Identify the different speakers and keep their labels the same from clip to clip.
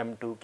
Speaker 1: M2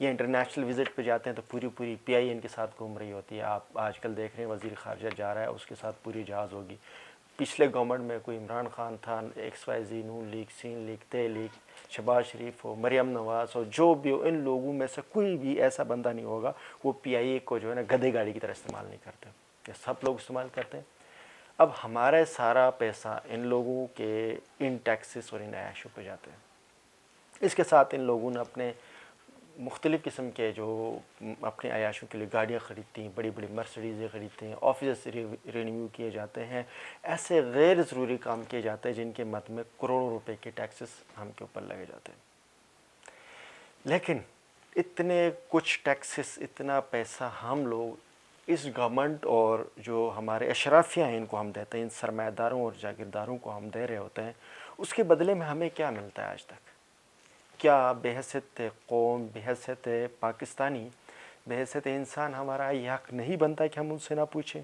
Speaker 1: یا international visit پہ جاتے ہیں تو پوری پوری PI ان کے ساتھ گھوم رہی ہوتی ہے. آپ آج کل دیکھ رہے ہیں وزیر خارجہ جا رہا ہے, اس کے ساتھ پوری جہاز ہوگی. پچھلے گورنمنٹ میں کوئی عمران خان تھا, XYZ, نون لیگ, سین لیگ, تے لیگ, شہباز شریف ہو, مریم نواز ہو, جو بھی ہو, ان لوگوں میں سے کوئی بھی ایسا بندہ نہیں ہوگا وہ PIA کو جو ہے نا گدھے گاڑی کی طرح استعمال نہیں کرتے. یہ سب لوگ استعمال کرتے ہیں. اب ہمارا سارا پیسہ ان لوگوں کے ان ٹیکسز اور ان عیاشوں پہ جاتے ہیں. اس کے ساتھ ان لوگوں نے اپنے مختلف قسم کے جو اپنے عیاشوں کے لیے گاڑیاں خریدتی ہیں, بڑی بڑی مرسڈیزیں خریدتے ہیں, آفیسز رینیو کیے جاتے ہیں, ایسے غیر ضروری کام کیے جاتے ہیں جن کے مد میں کروڑوں روپے کے ٹیکسز ہم کے اوپر لگے جاتے ہیں. لیکن اتنے کچھ ٹیکسز, اتنا پیسہ ہم لوگ اس گورنمنٹ اور جو ہمارے اشرافیہ ہیں ان کو ہم دیتے ہیں, ان سرمایہ داروں اور جاگیرداروں کو ہم دے رہے ہوتے ہیں. اس کے بدلے میں ہمیں کیا ملتا ہے آج تک؟ کیا بحیثیت قوم, بحیثیت پاکستانی, بحیثیت انسان ہمارا یہ حق نہیں بنتا کہ ہم ان سے نہ پوچھیں؟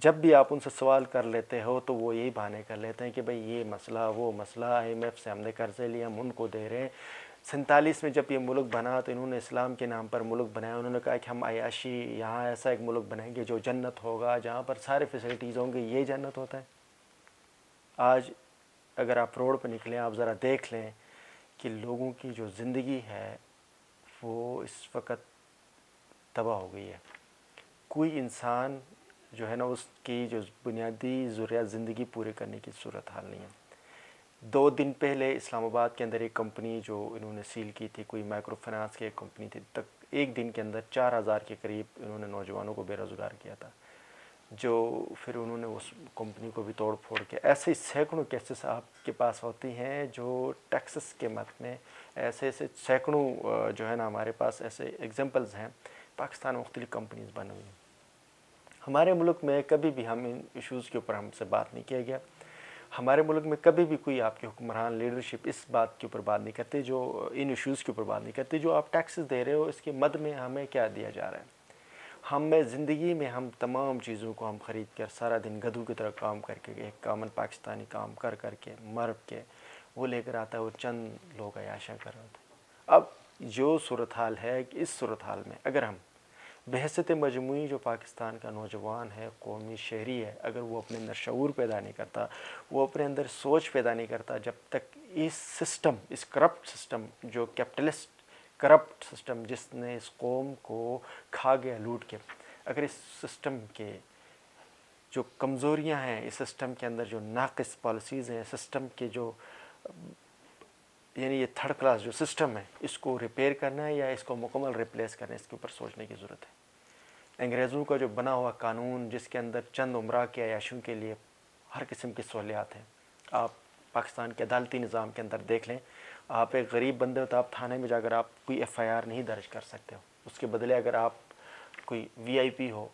Speaker 1: جب بھی آپ ان سے سوال کر لیتے ہو تو وہ یہی بہانے کر لیتے ہیں کہ بھئی یہ مسئلہ, وہ مسئلہ, IMF سے ہم نے قرضے لیے, ہم ان کو دے رہے ہیں. 47 میں جب یہ ملک بنا تو انہوں نے اسلام کے نام پر ملک بنایا. انہوں نے کہا کہ ہم عیاشی یہاں ایسا ایک ملک بنائیں گے جو جنت ہوگا, جہاں پر سارے فیسلٹیز ہوں گے. یہ جنت ہوتا ہے؟ آج اگر آپ روڈ پہ نکلیں, آپ ذرا دیکھ لیں کہ لوگوں کی جو زندگی ہے وہ اس وقت تباہ ہو گئی ہے. کوئی انسان جو ہے نا اس کی جو بنیادی ضروریات زندگی پورے کرنے کی صورت حال نہیں ہے. 2 دن پہلے اسلام آباد کے اندر ایک کمپنی جو انہوں نے سیل کی تھی, کوئی مائکرو فنانس کی ایک کمپنی تھی, تک ایک دن کے اندر 4000 کے قریب انہوں نے نوجوانوں کو بے روزگار کیا تھا. جو پھر انہوں نے اس کمپنی کو بھی توڑ پھوڑ کے, ایسے سینکڑوں کیسز آپ کے پاس ہوتی ہیں جو ٹیکسس کے مد میں, ایسے سینکڑوں جو ہے نا ہمارے پاس ایسے ایگزامپلز ہیں. پاکستان میں مختلف کمپنیز بن ہوئی ہیں. ہمارے ملک میں کبھی بھی ہم ان ایشوز کے اوپر ہم سے بات نہیں کیا گیا. ہمارے ملک میں کبھی بھی کوئی آپ کے حکمران لیڈرشپ اس بات کے اوپر بات نہیں کرتے, جو ان ایشوز کے اوپر بات نہیں کرتے, جو آپ ٹیکسز دے رہے ہو اس کے مد میں ہمیں کیا دیا جا رہا ہے. ہمیں زندگی میں ہم تمام چیزوں کو ہم خرید کر سارا دن گدھوں کی طرح کام کر کے, ایک کامن پاکستانی کام کر کر کے مر کے وہ لے کر آتا ہے, وہ چند لوگ عیاشا کر رہے ہوتے ہیں. اب جو صورتحال ہے کہ اس صورتحال میں اگر ہم بحیثیت مجموعی جو پاکستان کا نوجوان ہے, قومی شہری ہے, اگر وہ اپنے اندر شعور پیدا نہیں کرتا, وہ اپنے اندر سوچ پیدا نہیں کرتا, جب تک اس سسٹم, اس کرپٹ سسٹم, جو کیپٹلسٹ کرپٹ سسٹم جس نے اس قوم کو کھا گیا لوٹ کے, اگر اس سسٹم کے جو کمزوریاں ہیں, اس سسٹم کے اندر جو ناقص پالیسیز ہیں, سسٹم کے جو یعنی یہ تھرڈ کلاس جو سسٹم ہے, اس کو ریپیئر کرنا ہے یا اس کو مکمل ریپلیس کرنا ہے, اس کے اوپر سوچنے کی ضرورت ہے. انگریزوں کا جو بنا ہوا قانون جس کے اندر چند عمرہ کے عیاشوں کے لیے ہر قسم کی سہولیات ہیں, آپ پاکستان کے عدالتی نظام کے اندر دیکھ لیں. آپ ایک غریب بندے ہو تو آپ تھانے میں جا کر آپ کوئی FIR نہیں درج کر سکتے ہو. اس کے بدلے اگر آپ کوئی VIP ہو,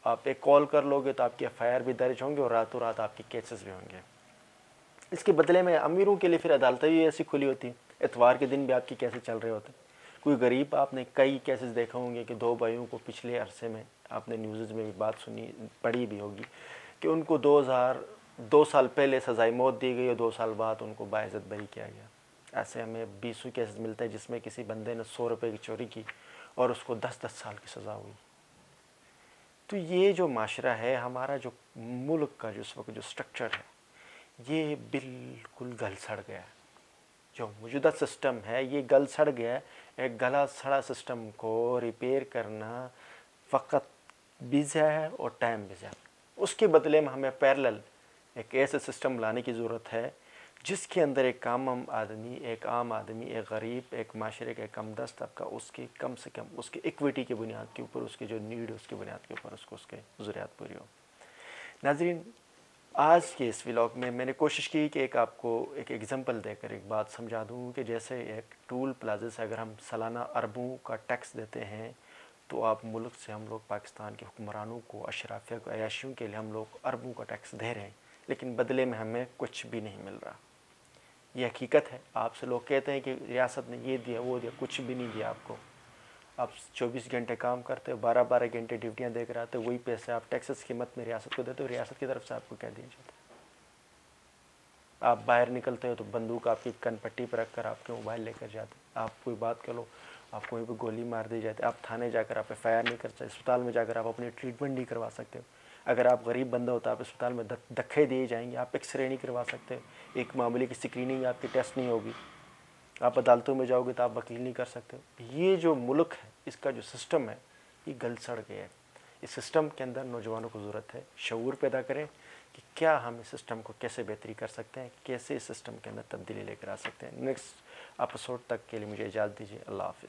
Speaker 1: آپ ایک کال کر لو گے تو آپ کی FIR بھی درج ہوں گے اور راتوں رات آپ کی کیسز بھی ہوں گے. اس کے بدلے میں امیروں کے لیے پھر عدالتیں بھی ایسی کھلی ہوتی ہیں, اتوار کے دن بھی آپ کی کیسز چل رہے ہوتے ہیں. کوئی غریب, آپ نے کئی کیسز دیکھا ہوں گے کہ 2 بھائیوں کو پچھلے عرصے میں آپ نے نیوزز میں بھی بات سنی, پڑھی بھی ہوگی کہ ان کو 2 سال پہلے سزائے موت دی گئی اور 2 سال بعد ان کو باعزت بری کیا گیا. ایسے ہمیں 20 کیسز ملتے ہیں جس میں کسی بندے نے 100 روپے کی چوری کی اور اس کو 10 سال کی سزا ہوئی. تو یہ جو معاشرہ ہے ہمارا, جو ملک کا جو اس وقت جو سٹرکچر ہے, یہ بالکل گل سڑ گیا ہے. جو موجودہ سسٹم ہے یہ گل سڑ گیا ہے. ایک گلا سڑا سسٹم کو ریپیئر کرنا وقت بھی ضائع ہے اور ٹائم بھی ضائع. اس کے بدلے میں ہمیں پیرلل ایک ایسے سسٹم لانے کی ضرورت ہے جس کے اندر ایک عام آدمی, ایک غریب, ایک معاشرے کا ایک کم دست طبقہ, اس کی کم سے کم اس کی ایکویٹی کی بنیاد کے اوپر, اس کی جو نیڈ ہے اس کی بنیاد کے اوپر اس کے ضروریات پوری ہو. ناظرین, آج کے اس ولاگ میں میں نے کوشش کی کہ آپ کو ایک ایگزامپل دے کر ایک بات سمجھا دوں کہ جیسے ایک ٹول پلازا سے اگر ہم سالانہ اربوں کا ٹیکس دیتے ہیں تو آپ ملک سے, ہم لوگ پاکستان کے حکمرانوں کو, اشرافیہ کو, عیاشیوں کے لیے ہم لوگ اربوں کا ٹیکس دے رہے ہیں, لیکن بدلے میں ہمیں کچھ بھی نہیں مل رہا. یہ حقیقت ہے. آپ سے لوگ کہتے ہیں کہ ریاست نے یہ دیا وہ دیا, کچھ بھی نہیں دیا آپ کو. آپ 24 گھنٹے کام کرتے ہو, 12 گھنٹے ڈیوٹیاں دے کر آتے ہو, وہی پیسے آپ ٹیکسس کی مت میں ریاست کو دیتے ہو, ریاست کی طرف سے آپ کو کیا دیا جاتا ہے. آپ باہر نکلتے ہو تو بندوق آپ کی کن پٹی پر رکھ کر آپ کے موبائل لے کر جاتے ہیں. آپ کوئی بات کر لو, آپ کو وہیں پہ گولی مار دی جاتی ہے، آپ تھانے جا کر آپ ایف آئی آر نہیں کر سکتے، اسپتال میں جا کر آپ اپنی ٹریٹمنٹ نہیں کروا سکتے ہو، اگر آپ غریب بندہ ہوتا آپ اسپتال میں دھکے دیے جائیں گے، آپ ایکس رے نہیں کروا سکتے، ایک معمولی کی اسکریننگ آپ کی ٹیسٹ نہیں ہوگی، آپ عدالتوں میں جاؤ گے تو آپ وکیل نہیں کر سکتے ہو۔ یہ جو ملک ہے، اس کا جو سسٹم ہے، یہ گل سڑ گیا ہے۔ اس سسٹم کے اندر نوجوانوں کو ضرورت ہے شعور پیدا کریں کہ کیا ہم اس سسٹم کو کیسے بہتری کر سکتے ہیں، کیسے اس سسٹم کے اندر تبدیلی لے کر آ سکتے ہیں۔ نیکسٹ ایپیسوڈ تک کے لیے مجھے اجازت دیجیے، اللہ حافظ۔